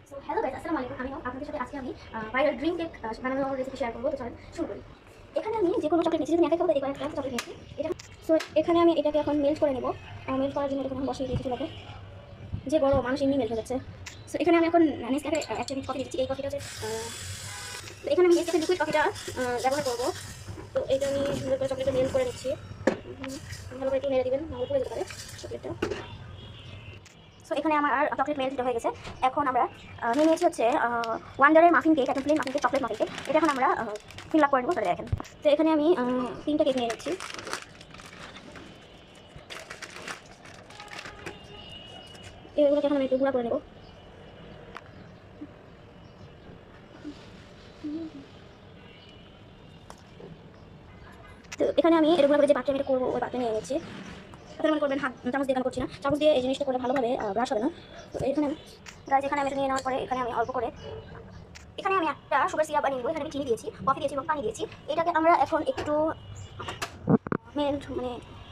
So hello guys, আসসালামু আলাইকুম। আমি আপনাদের সাথে আজকে আমি ভাইরাল ড্রিম কেক বানানোর রেসিপি শেয়ার করবো। তো চলেন শুরু করি। এখানে আমি যে কোনো চকলেট নিচ্ছি, যদি একা খাবো এই কয়েকটা চকলেট নিয়েছি। এটা সো এখানে আমি এটাকে এখন মেল্ট করে নেব। মেল্ট করার জন্য এটাকে বসিয়ে দিয়েছি চুলাতে। যে বড় মানুষ এমনি মেল্ট হয়ে যাচ্ছে। সো এখানে আমি এখন নেসক্যাফে এক চামচ কফি দিচ্ছি। এই কফিটা হচ্ছে তো এখানে আমি নেসক্যাফে লিকুইড কফিটা ব্যবহার করবো। তো এটা আমি সুন্দর করে চকলেটটা মেল্ট করে নিচ্ছি। ভালো করে একটু নেড়ে দিবেন, নাহলে পড়ে যেতে পারে চকলেটটা। সো এখানে আমার চকলেট মেল্ট হয়ে গেছে। এখন আমরা নিয়ে নিয়েছি হচ্ছে ওয়ান্ডারের মাফিন কেক, একটা plain muffin cake, chocolate muffin cake. এটা এখন আমরা ফিল আপ করে নেবো। তাহলে দেখেন, তো এখানে আমি 3টা কেক নিয়ে নিচ্ছি। এগুলোকে এখন আমি একটু গুঁড়া করে নেবো। তো এখানে আমি এটা গুঁড়া করে যে পাত্রে আমি এটা করবো, ওই পাত্রে নিয়ে নিচ্ছি। আপনারা মনে করবেন হাত চামচ দিয়ে করছি না, চামচ দিয়ে এই জিনিসটা করলে ভালোভাবে ব্রাশ হবে না। তো এখানে গাইজ, এখানে আমি এটা নিয়ে নেওয়ার পরে এখানে আমি অল্প করে এখানে আমি একটা সুগার সিরাপ বানিয়ে নেবো। এখানে আমি চিনি দিয়েছি, কফি দিয়েছি এবং পানি দিয়েছি। এটাকে আমরা এখন একটু মেল্ট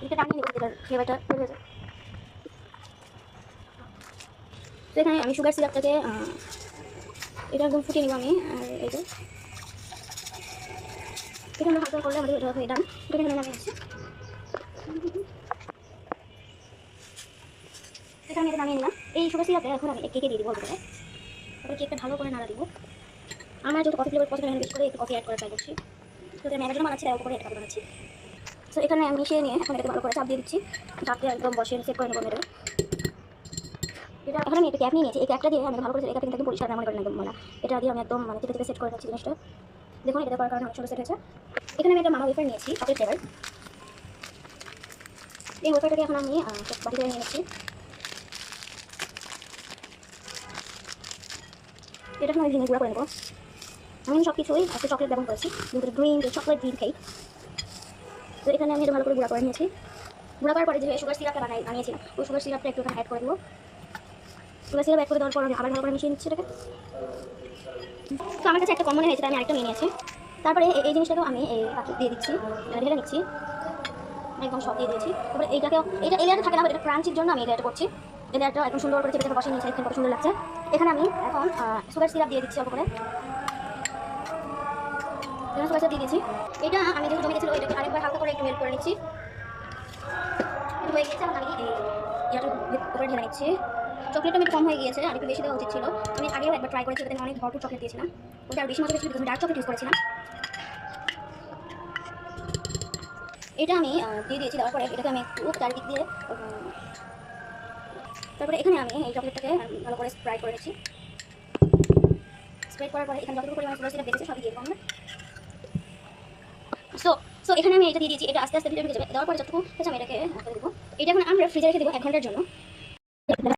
এটা টানিয়ে নেবো, যেটার ফ্লেভারটা বেরিয়ে যায়। তো এখানে আমি সুগার সিরাপটাকে এটা একদম ফুটিয়ে নেবো আমি। আর এই যে এটা আমরা হালকা করলে আমাদের এটা হয়ে ডান। এটাকে এখানে নামিয়ে নিচ্ছি। এখানে আমি এটা নামিয়ে নিলাম। এই সুগার সিরাপটা এখন আমি কেকে দিয়ে দিব অল্প করে। তারপরে কেকটা ভালো করে নাড়া দিব। আমার যেহেতু কফি ফ্লেভার পছন্দ, আমি বেশি করে একটু কফি অ্যাড করার ট্রাই করছি। তো আমি একজন বানাচ্ছি, তাই অল্প করে এটা বানাচ্ছি। সো এখানে আমি মিশিয়ে নিয়ে এখন এটাকে ভালো করে চাপ দিয়ে দিচ্ছি। চাপ দিয়ে একদম বসিয়ে সেট করে নেবো আমি এটা। এখন আমি একটা ক্যাপ নিয়ে নিয়েছি। এই ক্যাপটা দিয়ে আমি ভালো করে এই ক্যাপটা কিন্তু পরিষ্কার মনে করেন একদম ময়লা। এটা দিয়ে আমি একদম চেপে সেট করে নিচ্ছি জিনিসটা। দেখুন, এটা করার কারণে অনেক সুন্দর সেট হয়েছে। এখানে আমি একটা মামা ওয়েফার নিয়েছি, চকলেট ফ্লেভার। এই ওয়েফারটাকে এখন আমি বাটি করে নিয়ে নিচ্ছি। এটা এখন আমি ভেঙে গুঁড়া করে নেবো। আমি সব কিছুই একটা চকলেট ব্যবহার করেছি, কিন্তু ড্রিম চকলেট ড্রিম কেক। তো এখানে আমি এটা ভালো করে গুঁড়া করে নিয়েছি। গুঁড়া করার পরে যে সুগার সিরাপটা বানিয়েছিলাম, ওই সুগার সিরাপটা একটু এখানে অ্যাড করে দেবো। সুগার সিরাপ অ্যাড করে দেওয়ার পর আমি আবার ভালো করে মিশিয়ে নিচ্ছি এটাকে। তো আমার কাছে একটা কমন হয়েছে, তাই আমি আরেকটা নিয়ে নিয়েছি। তারপরে এই জিনিসটাকেও আমি এই পাত্রে দিয়ে দিচ্ছি, ঢেলে নিচ্ছি। একদম সব দিয়ে দিয়েছি। তারপরে এইটাকেও, এটা এরিয়াটা থাকে না, এটা ক্রাঞ্চির জন্য আমি এই লেয়ারটা করছি। এই লেয়ারটা একদম সুন্দর করে চেপে বসিয়ে নিয়েছি। এখানে কত সুন্দর লাগছে। এখানে আমি এখন সুগার সিরাপ দিয়ে দিচ্ছি অল্প করে। সুগার সিরাপ দিয়ে দিয়েছি। এটা আমি যেহেতু জমে গেছিলো, এটাকে আরেকবার হালকা করে একটু মেল্ট করে নিচ্ছি। এটা হয়ে গেছে। এখন আমি এই ইয়াটার উপরে ঢেলে নিচ্ছি। চকলেটটা আমি কম হয়ে গিয়েছে, আর একটু বেশি দেওয়া উচিত ছিল। আমি আগেও একবার ট্রাই করেছি, ওটাতে অনেক ভরপুর চকলেট দিয়েছিলাম। ওটা আর বেশি মজা পেয়েছিল, ডার্ক চকলেট ইউজ করেছিলাম। এটা আমি দিয়ে দিয়েছি। দেওয়ার পরে এটাকে আমি একটু চারিদিক দিয়ে তারপরে এখানে আমি এই চকলেটটাকে ভালো করে স্প্রেড করে নিচ্ছি। স্প্রেড করার পরে এখানে যতটুকু পরিমাণে সুগার সিরাপ দিয়েছি সবই দিয়ে দেবো আমরা। সো এখানে আমি এটা দিয়ে দিয়েছি। এটা আস্তে আস্তে ভিতরে ঢুকে যাবে। দেওয়ার পরে যতটুকু হচ্ছে আমি এটাকে দেবো। এটা এখন আমরা ফ্রিজে রেখে দেবো 1 ঘন্টার জন্য।